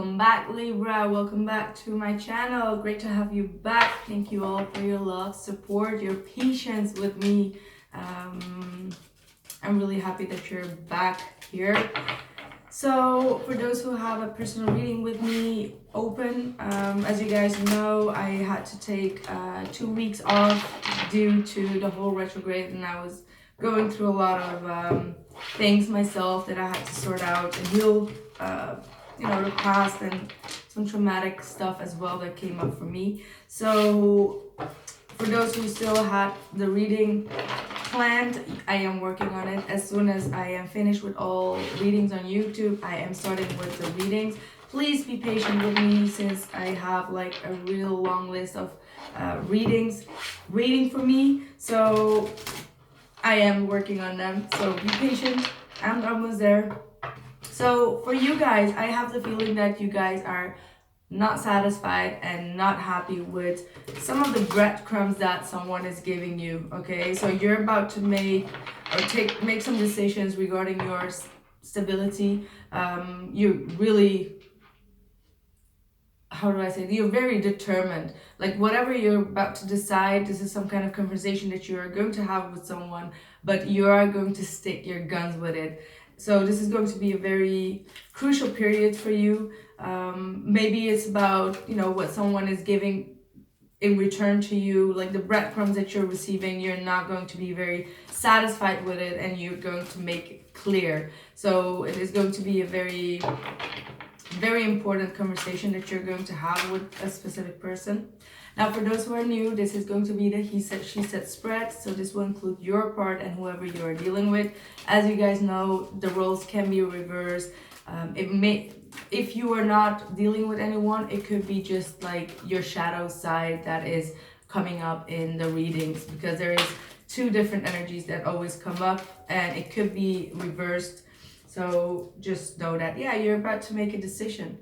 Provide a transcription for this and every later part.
Welcome back, Libra. Welcome back to my channel. Great to have you back. Thank you all for your love, support, your patience with me. I'm really happy that you're back here. So for those who have a personal reading with me open, as you guys know, I had to take 2 weeks off due to the whole retrograde, and I was going through a lot of things myself that I had to sort out and heal, the past, and some traumatic stuff as well that came up for me. So for those who still had the reading planned, I am working on it. As soon as I am finished with all readings on YouTube, I am starting with the readings. Please be patient with me since I have like a real long list of readings waiting for me. So I am working on them. So be patient. I'm almost there. So for you guys, I have the feeling that you guys are not satisfied and not happy with some of the breadcrumbs that someone is giving you. Okay, so you're about to make some decisions regarding your stability. You really, how do I say it? You're very determined. Like whatever you're about to decide, this is some kind of conversation that you are going to have with someone, but you are going to stick your guns with it. So this is going to be a very crucial period for you. Maybe it's about, what someone is giving in return to you, like the breadcrumbs that you're receiving, you're not going to be very satisfied with it, and you're going to make it clear. So it is going to be a very, very important conversation that you're going to have with a specific person. Now, for those who are new, this is going to be the he said, she said spread. So this will include your part and whoever you are dealing with. As you guys know, the roles can be reversed. If you are not dealing with anyone, it could be just like your shadow side that is coming up in the readings, because there is two different energies that always come up, and it could be reversed. So just know that, yeah, you're about to make a decision.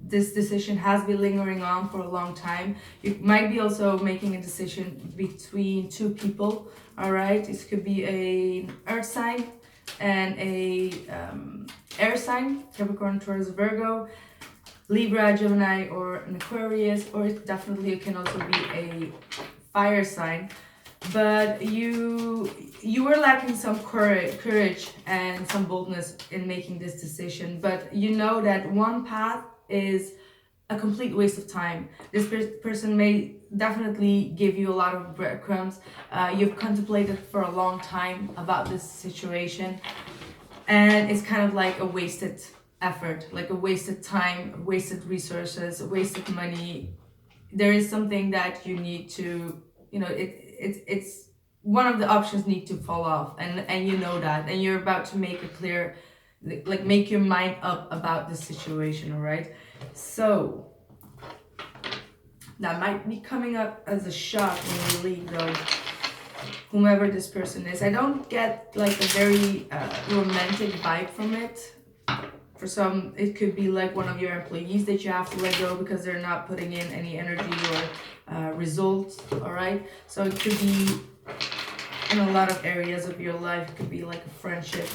This decision has been lingering on for a long time. You might be also making a decision between two people. All right, this could be a earth sign and a air sign, Capricorn, Taurus, Virgo, Libra, Gemini, or an Aquarius, or it can also be a fire sign. But you were lacking some courage and some boldness in making this decision. But you know that one path is a complete waste of time. This person may definitely give you a lot of breadcrumbs. You've contemplated for a long time about this situation, and it's kind of like a wasted effort, like a wasted time, wasted resources, wasted money. There is something that you need to, it's one of the options need to fall off, and you know that, and you're about to make a clear, like make your mind up about this situation. All right, so that might be coming up as a shock when you leave, though, whomever this person is. I don't get like a very romantic vibe from it. For some, it could be like one of your employees that you have to let go because they're not putting in any energy or results. All right, so it could be in a lot of areas of your life. It could be like a friendship,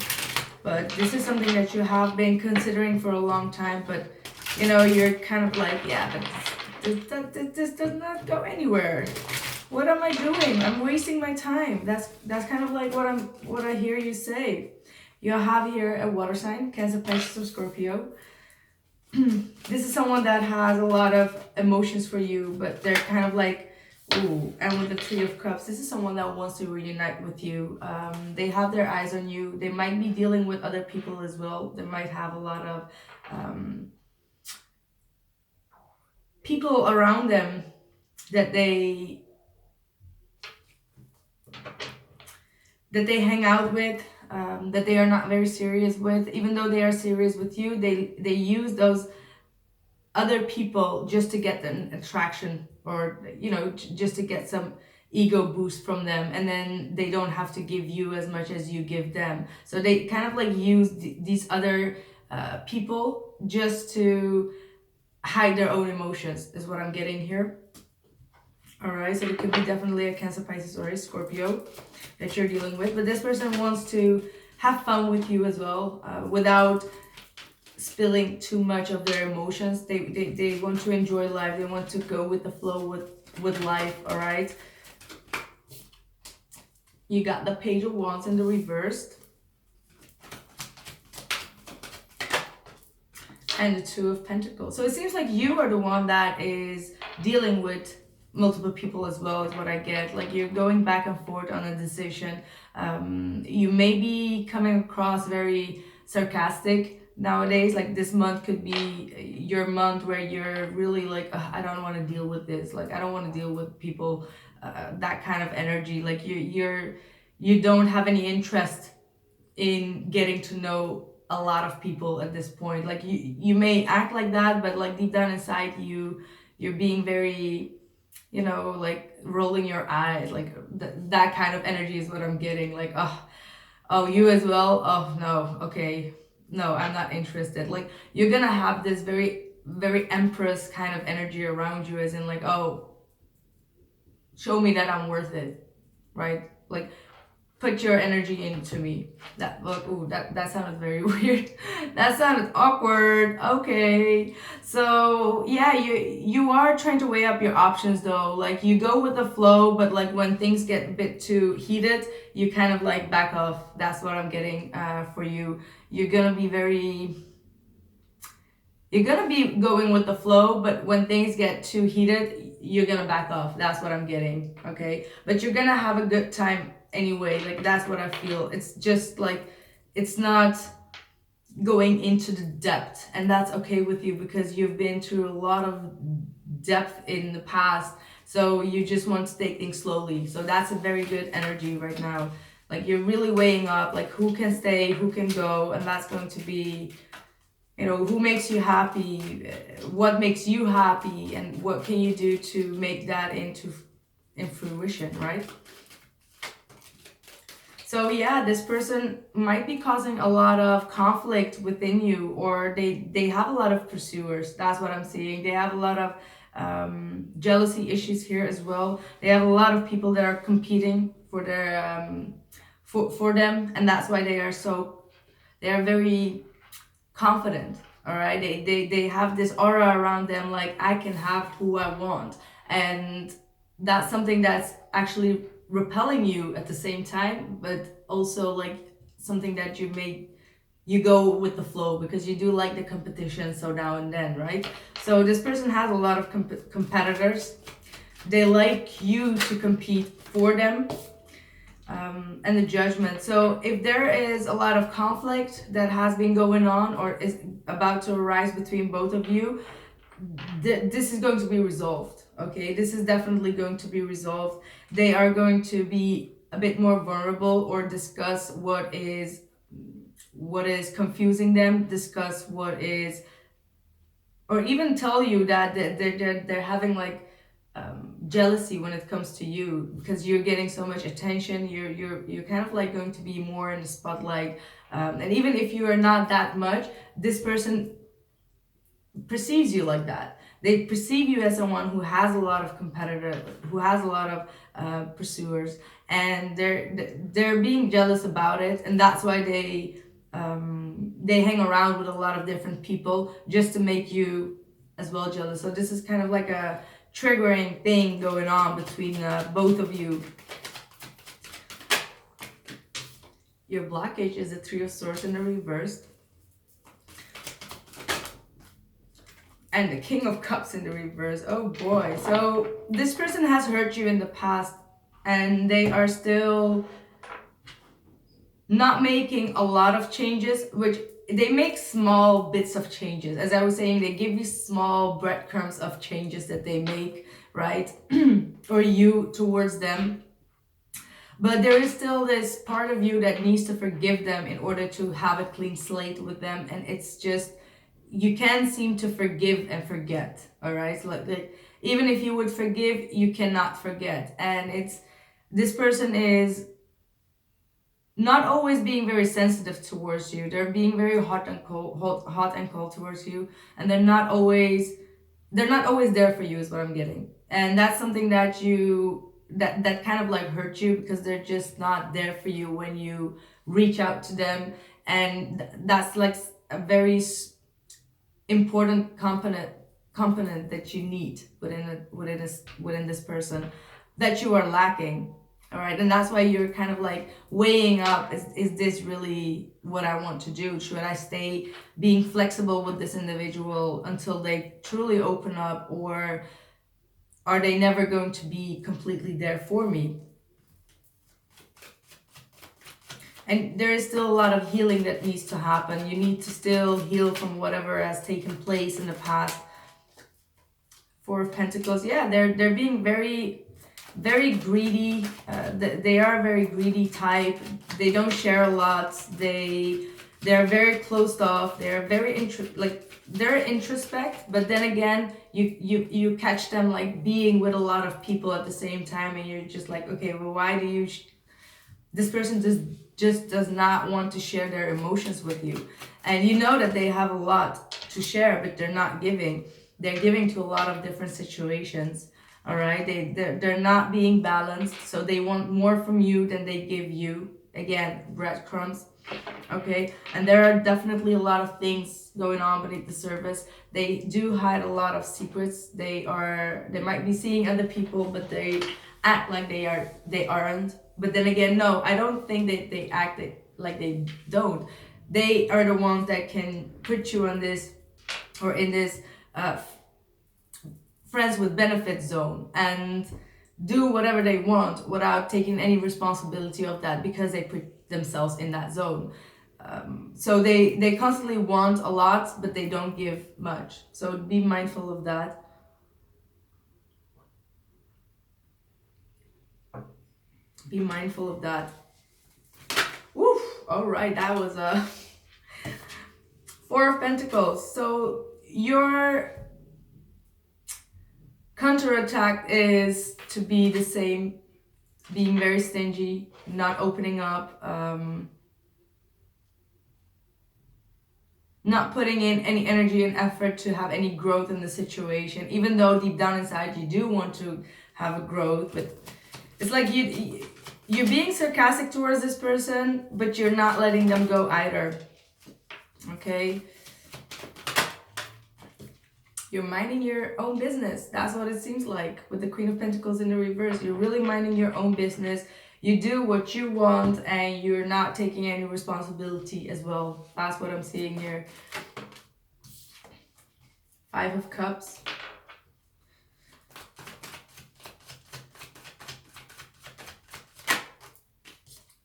but this is something that you have been considering for a long time. But you're kind of like, yeah, but this does not go anywhere. What am I doing? I'm wasting my time. That's kind of like what I hear you say. You have here a water sign, Cancer, Pisces, or Scorpio. This is someone that has a lot of emotions for you, but they're kind of like, ooh. And with the Three of Cups, this is someone that wants to reunite with you. They have their eyes on you. They might be dealing with other people as well. They might have a lot of people around them that they hang out with, that they are not very serious with. Even though they are serious with you, they use those other people just to get an attraction, or just to get some ego boost from them, and then they don't have to give you as much as you give them. So they kind of like use these other people just to hide their own emotions, is what I'm getting here. All right, so it could be definitely a Cancer, Pisces, or a Scorpio that you're dealing with. But this person wants to have fun with you as well, without spilling too much of their emotions. They want to enjoy life. They want to go with the flow with life, all right? You got the Page of Wands in the reversed. And the Two of Pentacles. So it seems like you are the one that is dealing with multiple people as well, is what I get. Like you're going back and forth on a decision. You may be coming across very sarcastic nowadays. Like this month could be your month where you're really like, I don't want to deal with this. Like I don't want to deal with people, that kind of energy. Like you don't have any interest in getting to know a lot of people at this point. Like you may act like that, but like deep down inside you're being very, you know, like rolling your eyes, like that kind of energy is what I'm getting. Like oh you as well, oh no, okay, no, I'm not interested. Like you're gonna have this very, very Empress kind of energy around you, as in like, oh, show me that I'm worth it, right? Like put your energy into me. That, ooh, that sounded very weird. That sounded awkward. Okay. So yeah, you are trying to weigh up your options though. Like you go with the flow, but like when things get a bit too heated, you kind of like back off. That's what I'm getting for you. You're gonna be going with the flow, but when things get too heated, you're gonna back off. That's what I'm getting. Okay. But you're gonna have a good time anyway. Like that's what I feel. It's just like it's not going into the depth, and that's okay with you because you've been through a lot of depth in the past, so you just want to take things slowly. So that's a very good energy right now. Like you're really weighing up like who can stay, who can go, and that's going to be, you know, who makes you happy, what makes you happy, and what can you do to make that in fruition, right? So yeah, this person might be causing a lot of conflict within you, or they have a lot of pursuers. That's what I'm seeing. They have a lot of jealousy issues here as well. They have a lot of people that are competing for their for them, and that's why they are very confident. All right, they have this aura around them, like I can have who I want, and that's something that's actually repelling you at the same time, but also like something that you go with the flow because you do like the competition so now and then, right? So this person has a lot of competitors. They like you to compete for them. And the Judgment. So if there is a lot of conflict that has been going on or is about to arise between both of you, this is going to be resolved. Okay, this is definitely going to be resolved. They are going to be a bit more vulnerable or discuss what is confusing them, discuss what is, or even tell you that they're having like jealousy when it comes to you because you're getting so much attention. You're kind of like going to be more in the spotlight, and even if you are not that much, this person perceives you like that. They perceive you as someone who has a lot of competitors, who has a lot of pursuers, and they're being jealous about it, and that's why they hang around with a lot of different people just to make you as well jealous. So this is kind of like a triggering thing going on between both of you. Your blockage is the Three of Swords in the reverse. And the King of Cups in the reverse. Oh boy. So this person has hurt you in the past and they are still not making a lot of changes, which they make small bits of changes. As I was saying, they give you small breadcrumbs of changes that they make, right? Or you towards them. But there is still this part of you that needs to forgive them in order to have a clean slate with them. And it's just, you can't seem to forgive and forget, all right? So like even if you would forgive, you cannot forget. And it's, this person is not always being very sensitive towards you. They're being very hot and cold towards you, and they're not always there for you is what I'm getting. And that's something that that kind of like hurt you because they're just not there for you when you reach out to them. And that's like a very important component that you need within this person that you are lacking. All right, and that's why you're kind of like weighing up, is this really what I want to do? Should I stay being flexible with this individual until they truly open up, or are they never going to be completely there for me? And there is still a lot of healing that needs to happen. You need to still heal from whatever has taken place in the past. Four of Pentacles, yeah, they're being very, very greedy. They are a very greedy type. They don't share a lot. They're very closed off. They're very they're introspect, but then again, you catch them like being with a lot of people at the same time, and you're just like, okay, well, why do you? This person just does not want to share their emotions with you, and you know that they have a lot to share, but they're not giving. They're giving to a lot of different situations. All right, they're not being balanced, so they want more from you than they give you. Again, breadcrumbs. Okay, and there are definitely a lot of things going on beneath the surface. They do hide a lot of secrets. They might be seeing other people, but they act like they aren't. But then again, no, I don't think that they act like they don't. They are the ones that can put you on this, or in this friends with benefits zone, and do whatever they want without taking any responsibility of that, because they put themselves in that zone. So they constantly want a lot, but they don't give much. So be mindful of that. Be mindful of that. Woof! All right, that was a Four of Pentacles. So your counterattack is to be the same, being very stingy, not opening up, not putting in any energy and effort to have any growth in the situation, even though deep down inside you do want to have a growth. But it's like you're being sarcastic towards this person, but you're not letting them go either. Okay, you're minding your own business. That's what it seems like with the Queen of Pentacles in the reverse. You're really minding your own business. You do what you want, and you're not taking any responsibility as well. That's what I'm seeing here. Five of Cups.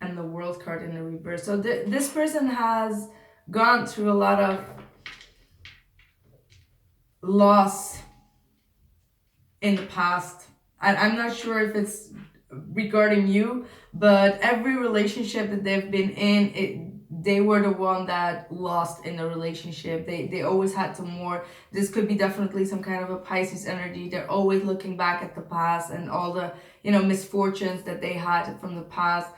And the World card in the reverse. So this person has gone through a lot of loss in the past. I'm not sure if it's regarding you, but every relationship that they've been in, they were the one that lost in the relationship. They always had to more. This could be definitely some kind of a Pisces energy. They're always looking back at the past and all the, misfortunes that they had from the past.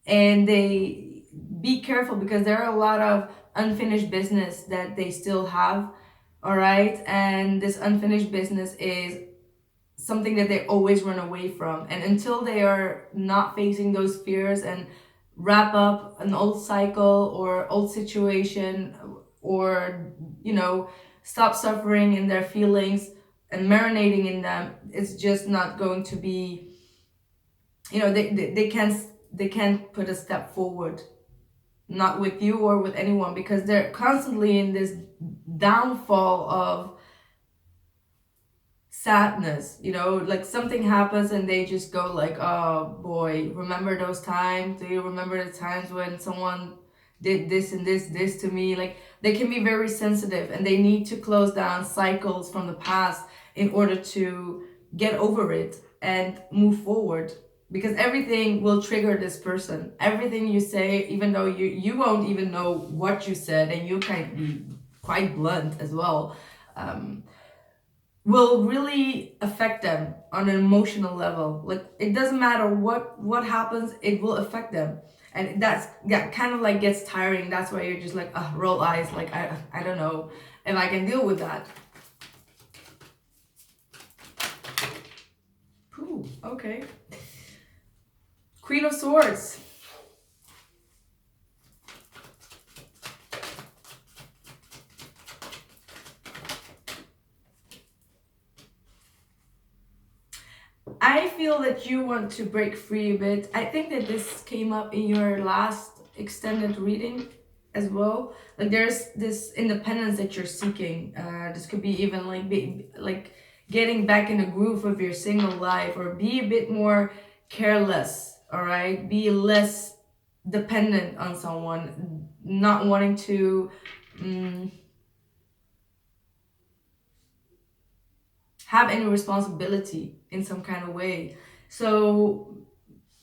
And they be careful, because there are a lot of unfinished business that they still have. All right, and this unfinished business is something that they always run away from, and until they are not facing those fears and wrap up an old cycle or old situation, or stop suffering in their feelings and marinating in them, it's just not going to be, they can't put a step forward, not with you or with anyone, because they're constantly in this downfall of sadness. Like something happens and they just go like, oh boy, remember those times? Do you remember the times when someone did this and this to me? Like, they can be very sensitive, and they need to close down cycles from the past in order to get over it and move forward, because everything will trigger this person. Everything you say, even though you won't even know what you said, and you can be quite blunt as well, will really affect them on an emotional level. Like, it doesn't matter what happens, it will affect them. And that kind of like gets tiring. That's why you're just like, roll eyes. Like, I don't know if I can deal with that. Ooh, okay. Queen of Swords. I feel that you want to break free a bit. I think that this came up in your last extended reading as well. Like there's this independence that you're seeking. This could be even like getting back in the groove of your single life, or be a bit more careless, all right? Be less dependent on someone, not wanting to have any responsibility in some kind of way. So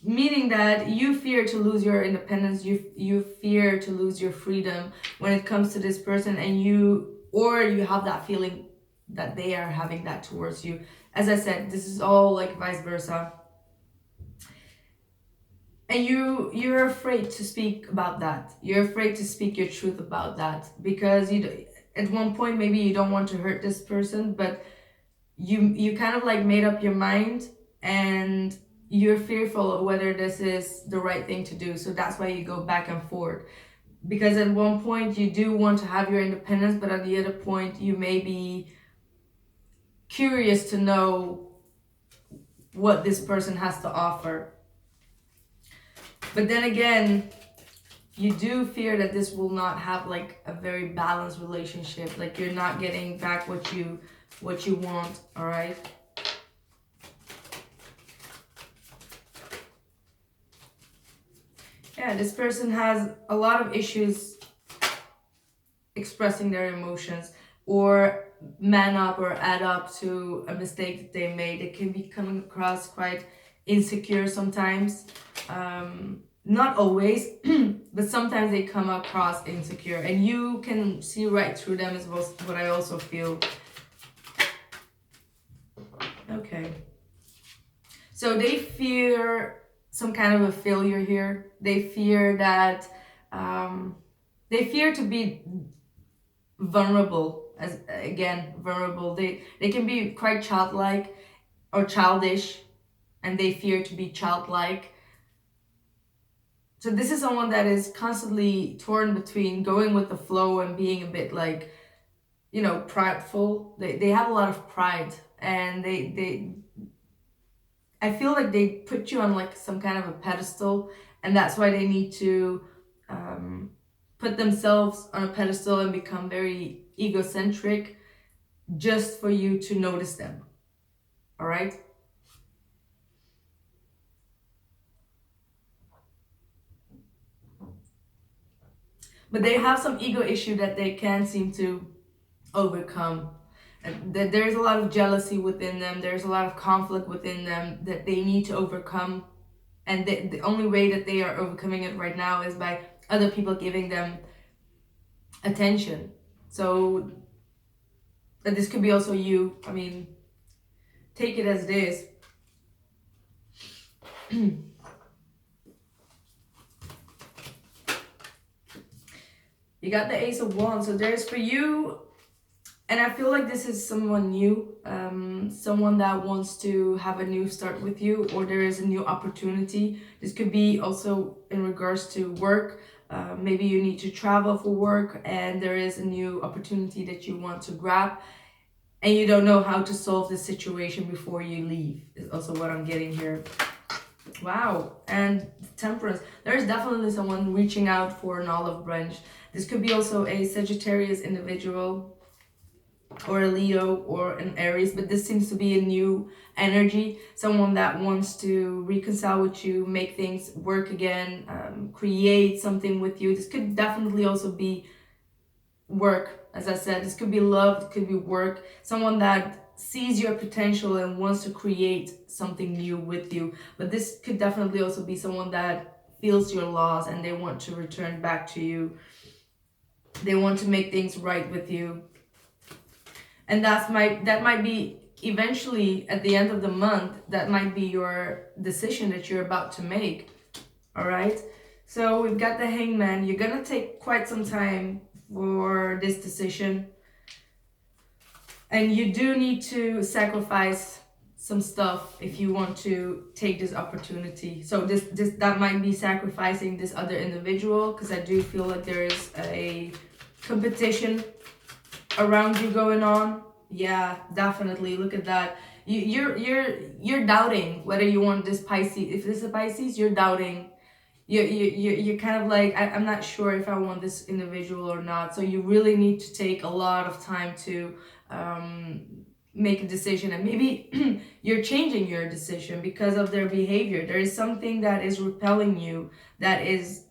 meaning that you fear to lose your independence, you fear to lose your freedom when it comes to this person, and you have that feeling that they are having that towards you. As I said, this is all like vice versa. And you're afraid to speak about that. You're afraid to speak your truth about that, because at one point maybe you don't want to hurt this person, but you kind of like made up your mind, and you're fearful of whether this is the right thing to do. So that's why you go back and forth, because at one point you do want to have your independence, but at the other point you may be curious to know what this person has to offer. But then again, you do fear that this will not have like a very balanced relationship. Like you're not getting back what you want, all right? Yeah, this person has a lot of issues expressing their emotions, or man up or add up to a mistake that they made. It can be coming across quite insecure sometimes. Not always, but sometimes they come across insecure, and you can see right through them, is what I also feel. Okay. So they fear some kind of a failure here. They fear that, they fear to be vulnerable. As again, vulnerable. They can be quite childlike or childish, and they fear to be childlike. So this is someone that is constantly torn between going with the flow and being a bit like, you know, prideful. They have a lot of pride, and I feel like they put you on like some kind of a pedestal, and that's why they need to put themselves on a pedestal and become very egocentric just for you to notice them. All right? But they have some ego issue that they can't seem to overcome. There's a lot of jealousy within them. There's a lot of conflict within them that they need to overcome. And the only way that they are overcoming it right now is by other people giving them attention. So this could be also you. I mean, take it as it is. You got the Ace of Wands. So there's for you, and I feel like this is someone new, someone that wants to have a new start with you, or there is a new opportunity. This could be also in regards to work. Maybe you need to travel for work, and there is a new opportunity that you want to grab, and you don't know how to solve the situation before you leave, is also what I'm getting here. Wow. And Temperance. There is definitely someone reaching out for an olive branch. This could be also a Sagittarius individual, or a Leo, or an Aries, but this seems to be a new energy. Someone that wants to reconcile with you, make things work again, create something with you. This could definitely also be work. As I said, this could be love, it could be work. Someone that sees your potential and wants to create something new with you. But this could definitely also be someone that feels your loss, and they want to return back to you. They want to make things right with you. And that might be eventually at the end of the month. That might be your decision that you're about to make. All right. So we've got the Hangman. You're gonna take quite some time for this decision, and you do need to sacrifice some stuff if you want to take this opportunity. So that might be sacrificing this other individual, because I do feel like there is a competition around you going on. Yeah, definitely. Look at that. you're doubting whether you want this Pisces. If this is a Pisces, you're doubting. You're kind of like, I'm not sure if I want this individual or not. So you really need to take a lot of time to make a decision, and maybe you're changing your decision because of their behavior. There is something that is repelling you, that is,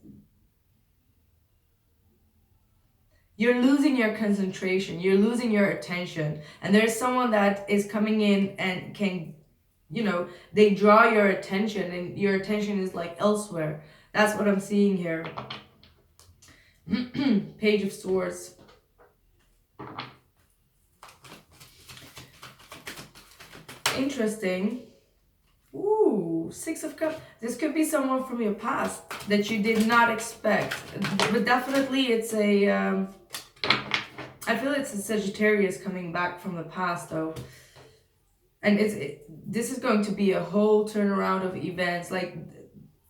you're losing your concentration, you're losing your attention, and there's someone that is coming in and can, you know, they draw your attention and your attention is like elsewhere. That's what I'm seeing here. Page of Swords. Interesting. Ooh, Six of Cups. This could be someone from your past that you did not expect. But definitely it's a... I feel it's a Sagittarius coming back from the past though. And this is going to be a whole turnaround of events. Like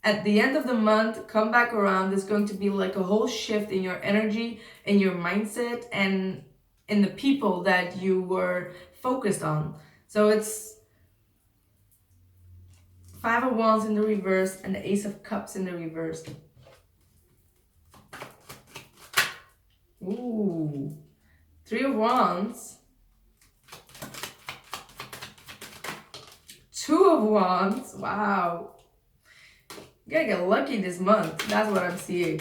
at the end of the month, come back around. There's going to be like a whole shift in your energy, in your mindset, and in the people that you were focused on. So it's Five of Wands in the reverse and the Ace of Cups in the reverse. Ooh. Three of Wands. Two of Wands. Wow. You gotta get lucky this month. That's what I'm seeing.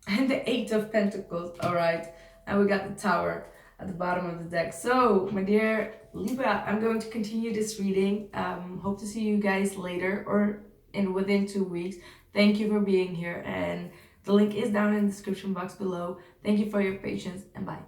And the Eight of Pentacles. Alright. And we got the Tower at the bottom of the deck. So, my dear Libra, I'm going to continue this reading. Hope to see you guys later or within 2 weeks. Thank you for being here. And the link is down in the description box below. Thank you for your patience, and bye.